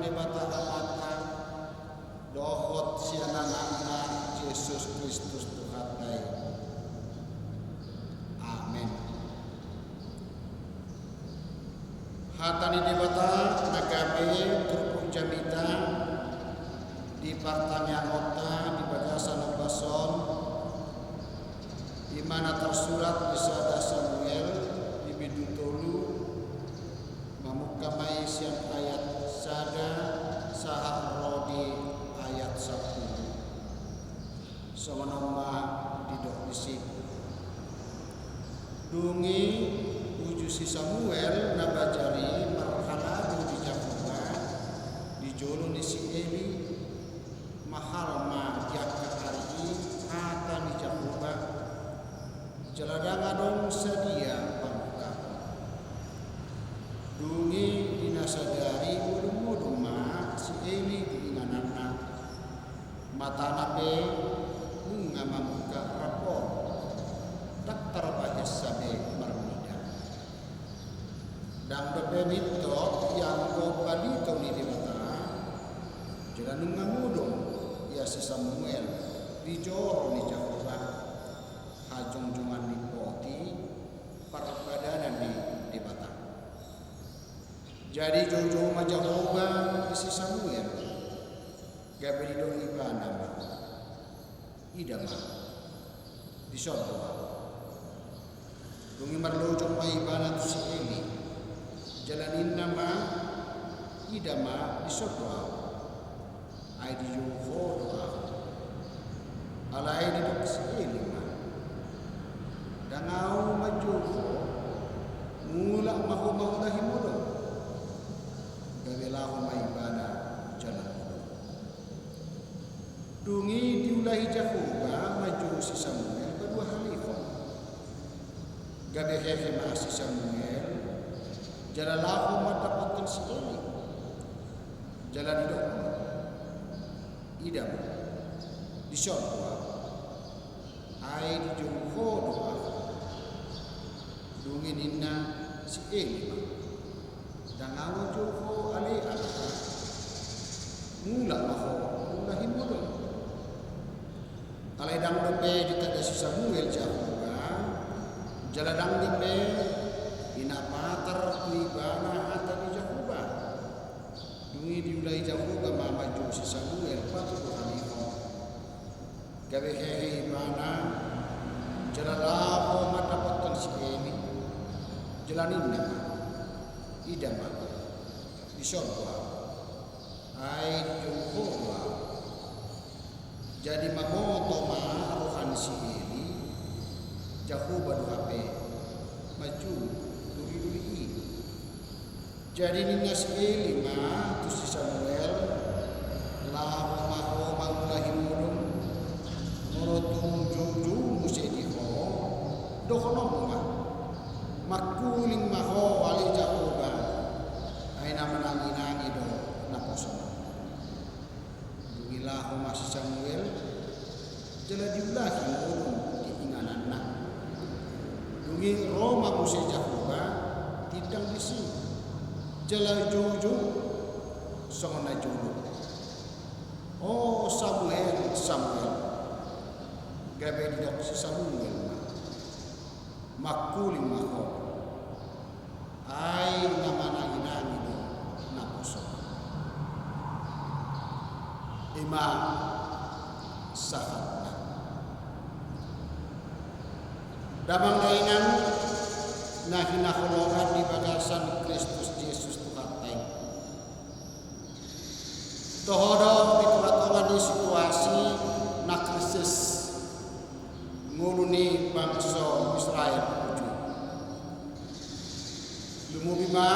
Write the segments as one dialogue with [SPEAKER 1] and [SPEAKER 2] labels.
[SPEAKER 1] ni bata amata dohot sianana Yesus Kristus Tuhan dai. Amin. Hatani di bata nagabe turpu jamita di partanya kota di bagasan bason di mana tersurat di sada Samuel di bidutolu mamukamai siang ayat sada sahar rodi ayat 10 semenoma didok disik dungi uju si Samuel nabajari marhaladu di Jakuba di jolo di si Eli mahal ma jaka hari hata di Jakuba jaladang adong sedia pangka dungi dinasadari mudum ma si Eli diinganana mata nabe ngamamuka rapor tak terbayas sabe marmida dan bebenito yang ko palito ni di mata jalan ngamudong ya si Samuel di joro ni Jakuba hajong-jongan ni poti perbadanan di Batam. Jadi jojo majahoba si Samuel gabe di dong ibana idama di sorga dungi marlojong ma ibana tu si Eli jalanin nama idama di sorga ai di joho doa alai di dok si Eli dangau majuho mula mahu lahi mudo gawelahu maibana jalan mudo dungi diulahi Jakuba maju si Samuel kedua halifah gawe hehe ma si Samuel jalan lahu madapatkan si Eli jalan hidup idam di sorga ai di joho doa dungin inna si Eli dan awan joho ale alaka mula maho mula himudo alai dang dope ditada si Samuel Jakuba jaladang dope ina patar kuibana hata di Jakuba dungi diulai Jakuba maju si Samuel patu halifah gawe hehe mana jaladang madapatkan si Eli jalanin nama idama di sorga ai johoba jadi mamoto ma rohan si Eli Jakuba dohape maju duri jadi nina si Eli ma tu si Samuel lahu maho mangulahi mudum morotung juju musediho dokono ma makuling maho wali Jakuba ay naman ang inangi do naposona dugilahu masih Samuel jala diulahi ngulung diinganan na dungi Roma musi Jakuba tidang bisi jala juju songona julu oh Samuel gabe didok si Samuel makuling maho ai namana inangi do naposo ima sahatna damang dainan na hinakulongan di bagasan Kristus Yesus Tuhan tay tohodo dituatongan di situasi na krisis nguluni bangsa Israel uju lumubima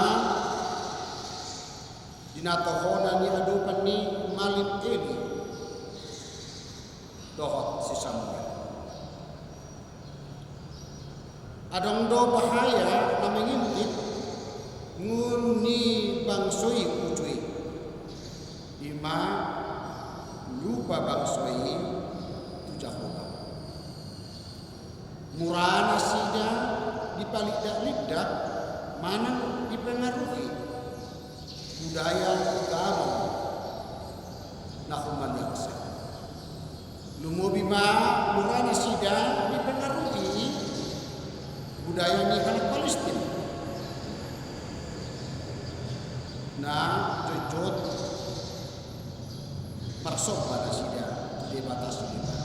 [SPEAKER 1] dinatohona ni adupan ni malim Eli dohot si Samuel adong do bahaya namengintip nguluni bangsoi ujui ima lupa bangsoi tu Jakuba murana sida dipalik-lidak mana dipengaruhi budaya agama marsoba nasida di batas kita.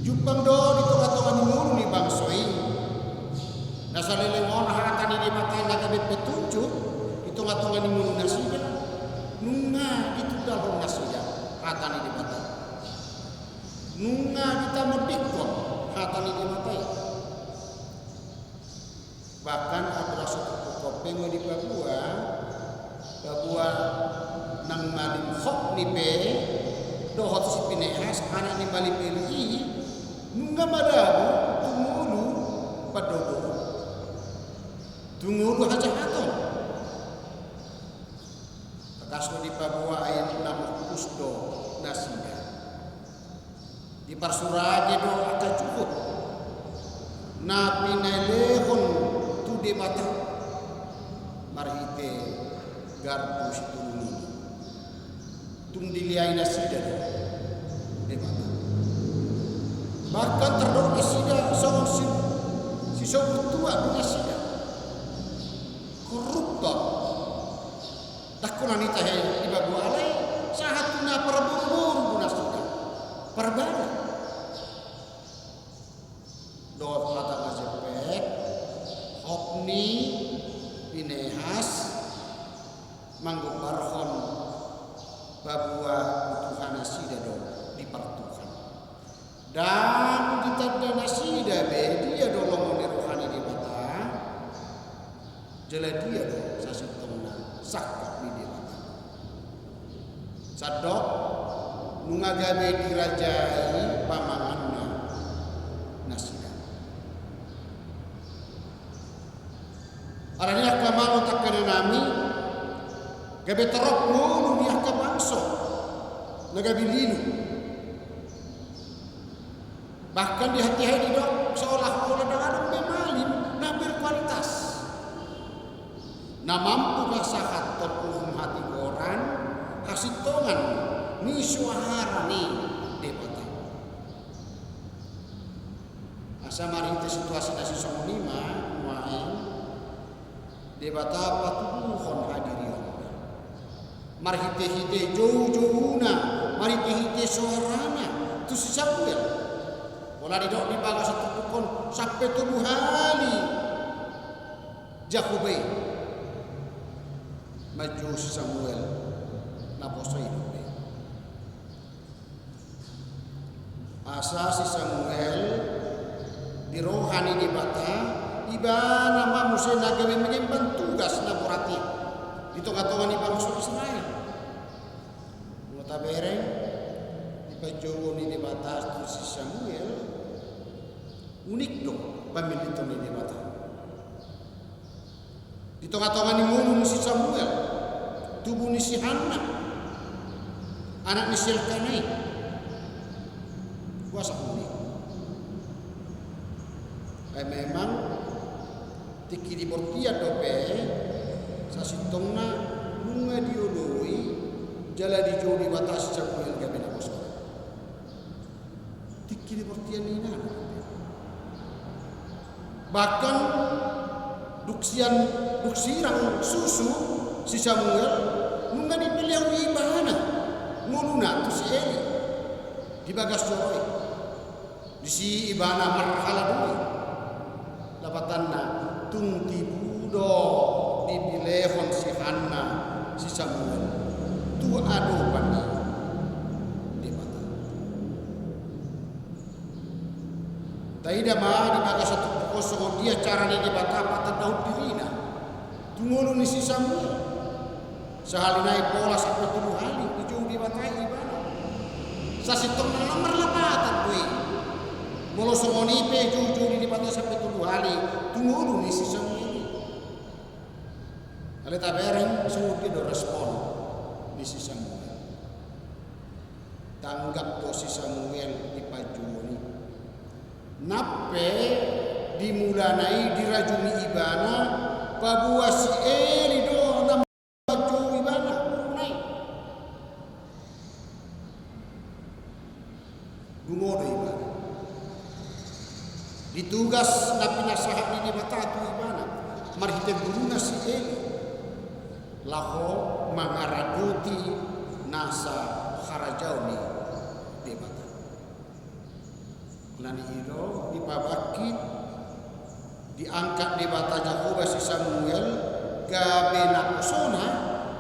[SPEAKER 1] Jupang do dito katongan mulu ni bangsoi. Nasalilingon hatani di mata nagabit petunjuk itu katongan mulu nasida. Nunga itu dalam nasida hatani di mata. Nunga kita medikon hatani di mata. Bahkan ada satu kopeng di Papua nang malim khok ni pe dohot si pinehas anak ni bali peli nunga madabu tungulu padodo tungulu haja haton kakas di Papua ayat nama kusdo nasida di Parsurage do ada cukup na pinelehon tu de mata marhite garpu situlungi tung diliai nasida de mata bahkan terdorong nasida soal si soal tua du nasida koruptor takuna nita he ibabu alai sahatuna perburu du nasida perbara doa kata ngajepek hopni pinehas manggung barhon babua butuhan nasida dong dipertuhan dan kita dan nasida be dia dong ngomong rohani di mata jela dia dong sasutongna sakap di mata sadok nungagabe dirajai pamanganna nasida arahnya kamalo takkan nami gabe terok mulu dia ke bangso nagabi lilu bahkan di hati-hati dok seolah-olah dengan memalin na berkualitas na mampu masahat terpuhum hati orang kasih tongan ni suahara ni debata asa mari itu situasi nasi songonima main debata patuhon hadiri marhite-hite jauh-jauhna marhite-hite suarana tu si Samuel wala didok di bagas satu tukon sampai 7 hari Jakube maju si Samuel naposo hidup asa si Samuel di rohani di bata ibana manusia nagawe menyimpan tugas laboratif itu katongan ibang Israel mata bereng di pajowo ni di batas tu si Samuel unik dong pamilito ni di batas itu katongan ni ngulung si Samuel tubuh ni si Hana anak ni si Elkanah kuasa unik memang tiki di bortia dope sasitongna bunga diodoi jala di jauh di batas Samuel gabe na bosor tiki di bortia ni na bahkan duksirang susu si Samuel bunga dipilih ibana nguluna tu si Eli di bagas joroi di si ibana marhala dulu dapatanna tung tibudo dipilehon si Hana si Samuel tu ado pani di mata taida ma di bagas satu kosong dia caranya di bata patah daud dirina tunggu ni si Samuel sehalinai pola sampai 7 hari ujung di bata ibana sasitong na lamar lapatan kui molo songoni pe ujung di bata sampai 7 hari tunggu ni si Samuel ale tabereng sungguh do respon di si Samuel tanggap to si Samuel di pajuni nape dimulanai dirajuni ibana babua si Eli do nam baju ibana naik gumodo ibana ditugas napi nasahat ni batatu ibana marhite guruna si Eli laho mangaraduti nasa harajauni debata lani iro dipabaki diangkat debata Jakoba si Samuel gabe nakusona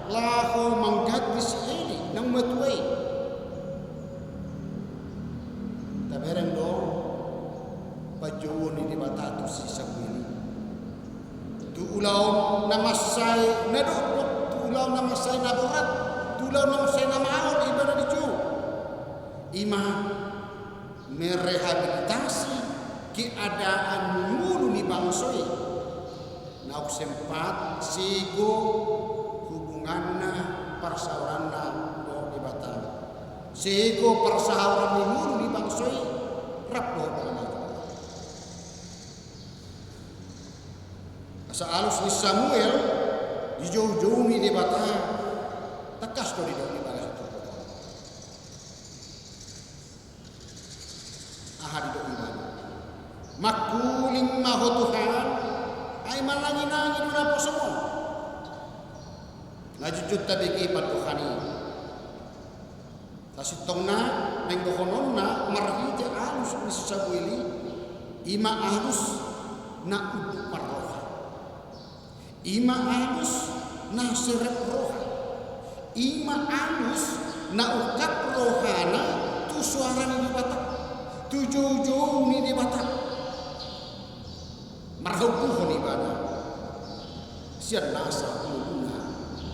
[SPEAKER 1] laho manggati si Eli nang matuai tabereng do pajuwon ni debata tu si Samuel tu ulaw namasay na duduk tu ulaw namasay na berat tu ulaw namasay na maawal ibadah dicu ima merehabilitasi keadaan mulu ni bangsoi nauk sempat sigo hubunganna persauranna do di batal sigo persauran ni mulu ni bangsoi rap do asa alus ni Samuel di jauh-jauh ni di batal tekas do di batal makuling maho Tuhan ay malangi-langi dula po semua ngajujud tabiki pat Tuhani tasitong na neng dokonon na marhite alus ni Samueli ima alus na uduk marroha ima alus na serep roha ima alus na ukat rohana tu suara ni batak tu jauh-jauh ni di batak marhubuh ni bana sian nasa muluna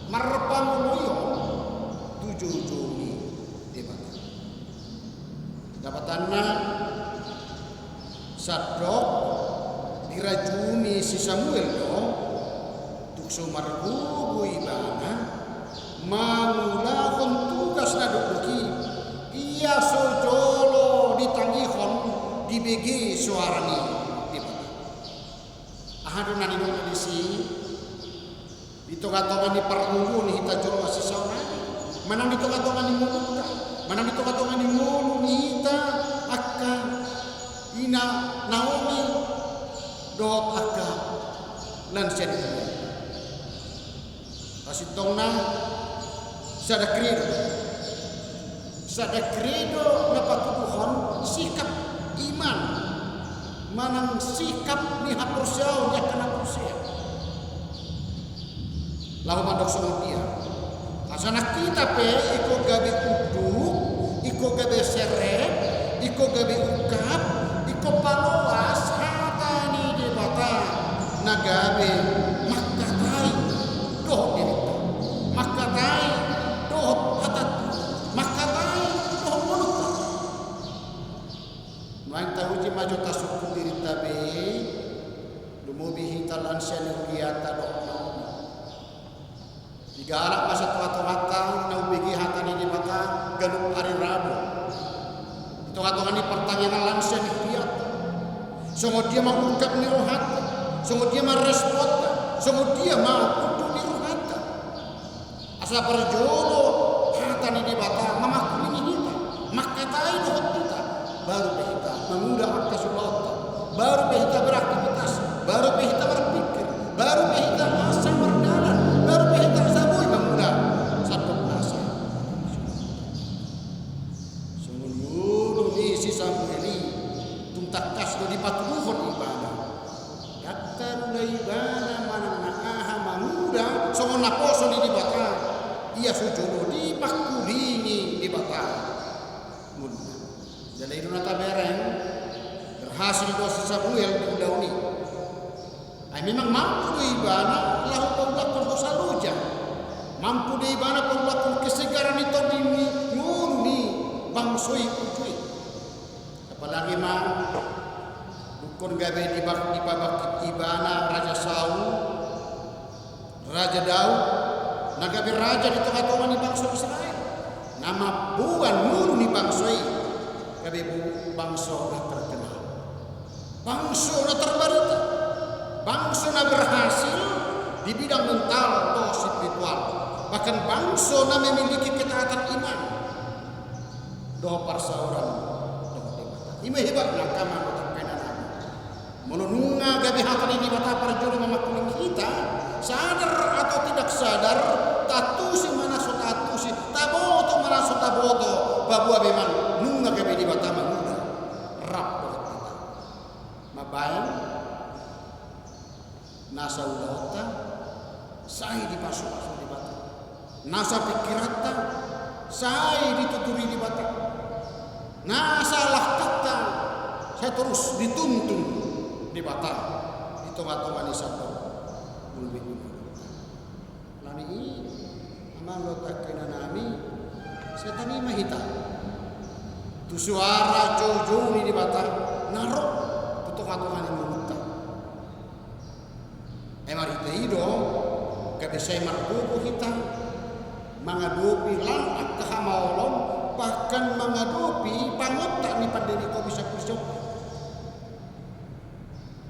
[SPEAKER 1] marpang loyo tujuh ni debat dapatanna sadok dirajuni si Samuel do tukso marhubuh ibana mamulahon tugas na duduki iya sojolo ditangihon dibegi suarani hadunan ini kondisi ditonga-tonga ni permulu ni hita jolo masih sauna manang ditonga-tonga ni mulu manang ditonga-tonga ni mulu ni hita akka ina Naomi dot akka lan sedi pasitongna sada credo na patubuhon sikap iman manang sikap ni hapursiaw niya kena pursiaw lahu mandok sama dia asana kita pe iko gabi uduk iko gabi seret iko gabi ukap iko paloas hatani di bata nagabe makatai doh dirita makatai doh hatat makatai doh mulut main tahu ji maju tasuk diri tabe lumubi hital ansyan uliyata do digala masa tua-tua na ubigi hatani di mata galuk hari Rabu itu hatongan ni pertanyaan lansyan uliyata songo dia mengungkap ni rohata songo dia merespon songo dia mau untuk ni rohata asa perjolo hatani di mata mamakuli kita makatai doh kita baru kita mengudah akasulat baru kita beraktivitas baru kita berpikir baru kita asa berjalan baru kita sabui mengudah satu asa sungguh isi Samueli tuntakas do di patuhon ibadah kata mulai ibadah mana aha mengudah songo naposo di bata ia sujodo di pakulini di bata mudah jadi itu nata bereng berhasil dosa Samuel di Dauni. Ay memang mampu ibana lahu paulakon dosa luja. Mampu di ibana paulakon kesegaran itu di nguni bangsoi ujui. Apalagi mang dukun gabe di babak ibana Raja Saul, Raja Daud, nagabe raja di tengah-tengah di bangsa Israel. Nama buan nguni bangsoi gabe bangsa terkenal. Bangsa terbarita. Bangsa berhasil di bidang mental atau spiritual. Bahkan bangsa memiliki ketaatan iman. Doa persauran. Ima hebat nakama terkena. Menunga gabi hati ini mata perjuru memakuling kita. Sadar atau tidak sadar sai di pasu-pasu di bata. Nasa pikirata, sai dituturi di bata. Nasa lahtata, saya terus dituntun di bata. Di tengah-tengah ni satu. Lani ini, amang lotak kena nami, setan ini mahita. Tu suara jauh-jauh ni di bata, narok di tengah-tengah ni mulutnya. Marita ido, kata saya marbubu kita, mengadopi lang at kahamaulon, bahkan mengadopi pangotak ni pandiri ko bisa kusok.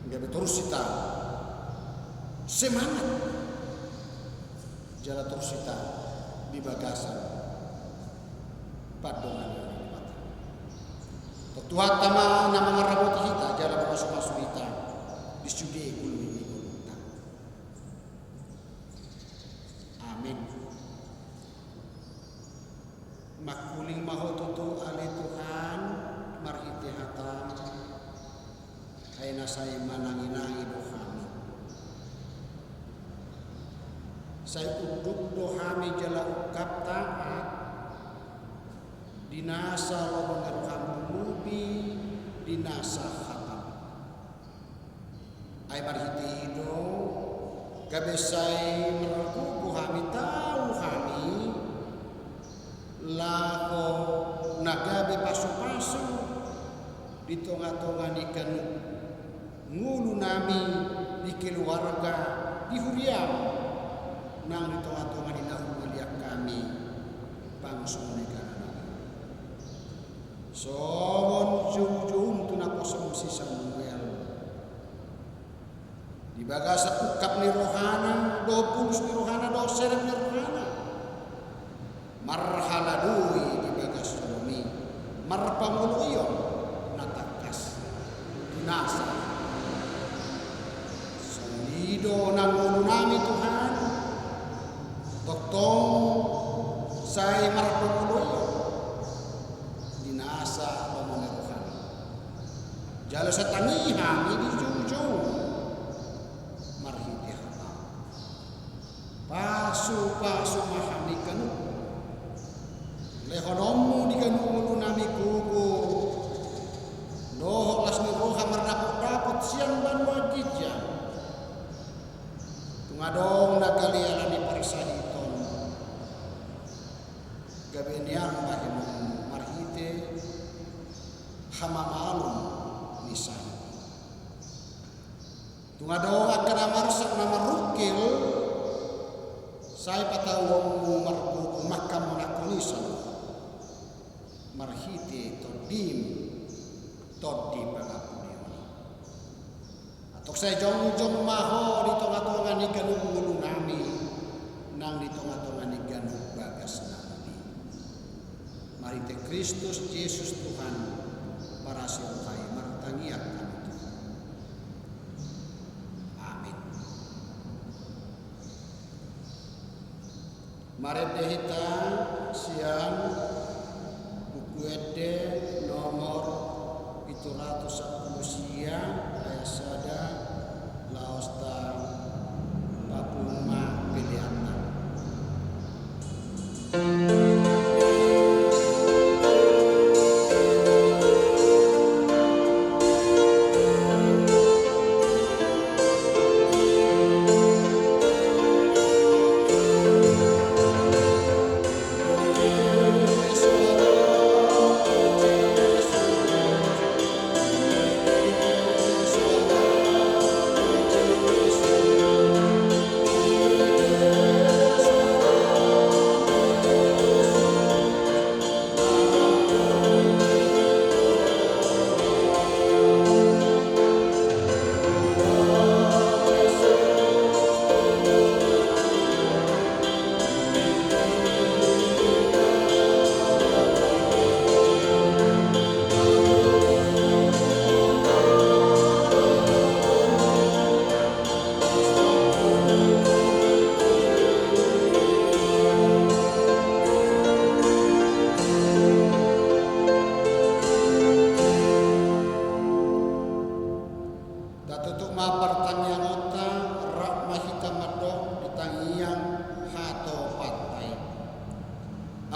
[SPEAKER 1] Gabi terus kita semangat, jalan terus kita di bagasan padongan yang mata. Tuhan tama nama ngarabot kita, jalan masuk-masuk kita di studi kulu ini. Amin. Makuling mahotutu ali Tuhan marhiti hatam ayna saya mananginangi dohami. Saya uduk dohami jala ukap taat dinasa lo mengeruham mubi dinasa hatam. Ay marhiti ido kabesay meraku kami tahu kami lako nagabe pasu-pasu di tengah-tengah ikan ngulu nami di keluarga di huriam nang di tengah-tengah di nahu melihat kami bangsa negara sohon jauh-jauh tu nak kosong si Samuel di bagasa ukap ni rohana, 20 ni rohana, 2 serem ni rohana. Marhaladui di bagas romi, marpamuluyo natakas, nasa. Solido nang ulunami Tuhan, doktong say marpamuluyo, dinasa pamuli rohana. Jalo sa tangihan, ini jauh-jauh. Pasu mahami kanu lehonomu di kanu mulu nami kuku dohok las ni roha merdapot-dapot siang ban wajidja tungadong nakali alani parisahiton gabeniang bahin marhite hamamalum nisai tungadong akan amarsak nama rukil saya patawang marku makam nakunisan marhiti todim pangapunion atau saya jong maho di tengah-tengah ni ganung ngulu nami nang di tengah-tengah ni ganung bagas nabi marite Kristus Yesus Tuhan para siutai martangiak kami Tuhan. Mari dehita siang buku ede nomor 710 siang ayat sada laosta papuma pilihan.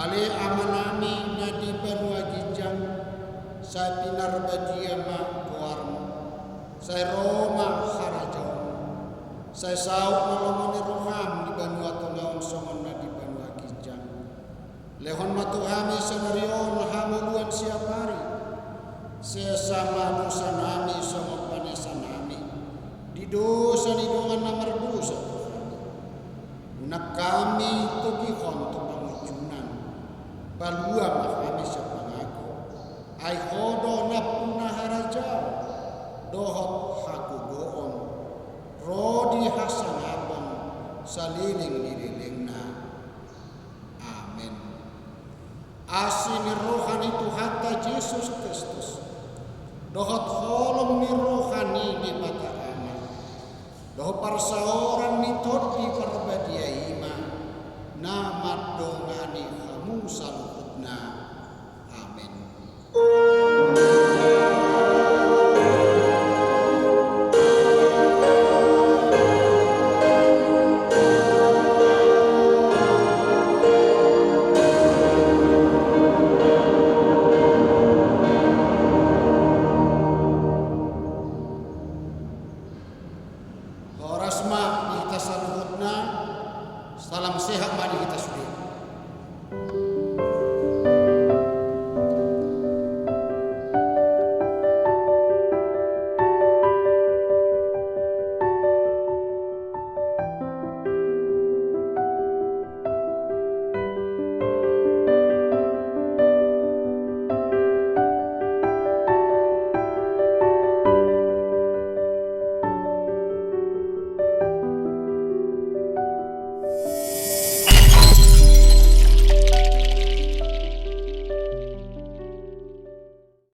[SPEAKER 1] Ale amanami nadi banua gijang sa pinar badiama koarmo sa Roma harajau sa sau malomoni roham di banua tolaon songon nadi banua gijang lehon matuhami senarion hamuluan siapari sesama dosa nami songon panesa nami di dosa di dongan namar dosa nak kami tugihon to pangujunan balua mahami sa pangago ay hodo na puna harajau dohot hagugoon rodi hasanabon saliling nililing na amen. Asin ni rohani itu hatta Yesus Kristus dohot holom ni rohani di mata aman dohot parsaoran ni todi parbadia ima nama dongani hamu salukutna amen. Horasma di kita saluhutna salam sehat mari kita sudah